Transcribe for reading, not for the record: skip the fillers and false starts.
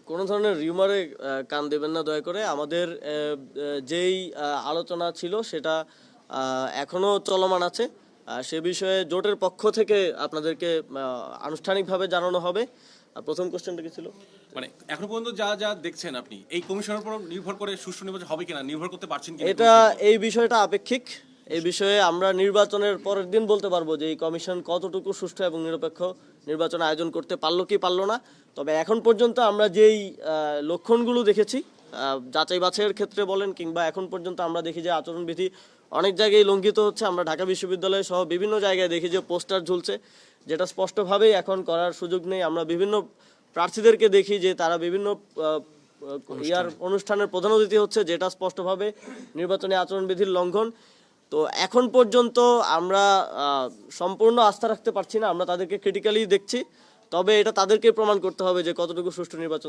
কোনো ধরনের রিউমারে কান দেবেন না দয়া করে। আমাদের যেই আলোচনা ছিল সেটা এখনো চলমান আছে। সে বিষয়ে জোটের পক্ষ থেকে আপনাদেরকে আনুষ্ঠানিকভাবে জানানো হবে। প্রথম কোশ্চেনটা কি ছিল? মানে এখন পর্যন্ত যা যা দেখছেন আপনি এই কমিশনের উপর নির্ভর করে সুষ্ঠু নির্বাচন হবে কিনা নির্ভর করতে পারছেন কিনা এই বিষয়টা আপেক্ষিক। এই বিষয়ে আমরা নির্বাচনের পরের দিন বলতে পারবো যে এই কমিশন কতটুকু সুষ্ঠু এবং নিরপেক্ষ নির্বাচন আয়োজন করতে পারলো কি পারলো না। তবে এখন পর্যন্ত আমরা যেই লক্ষণগুলো দেখেছি, যাচাই বাছাইয়ের ক্ষেত্রে বলেন কিংবা এখন পর্যন্ত আমরা দেখি যে আচরণবিধি অনেক জায়গায় লঙ্ঘিত হচ্ছে। আমরা ঢাকা বিশ্ববিদ্যালয় সহ বিভিন্ন জায়গায় দেখি যে পোস্টার ঝুলছে, যেটা স্পষ্টভাবেই এখন করার সুযোগ নেই। আমরা বিভিন্ন প্রার্থীদেরকে দেখি যে তারা বিভিন্ন অনুষ্ঠানের প্রধান অতিথি হচ্ছে, যেটা স্পষ্টভাবে নির্বাচনী আচরণবিধির লঙ্ঘন। তো এখন পর্যন্ত আমরা সম্পূর্ণ আস্থা রাখতে পারছি না। আমরা তাদেরকে ক্রিটিক্যালি দেখছি, তবে এটা তাদেরকে প্রমাণ করতে হবে যে কতটুকু সুষ্ঠু নির্বাচন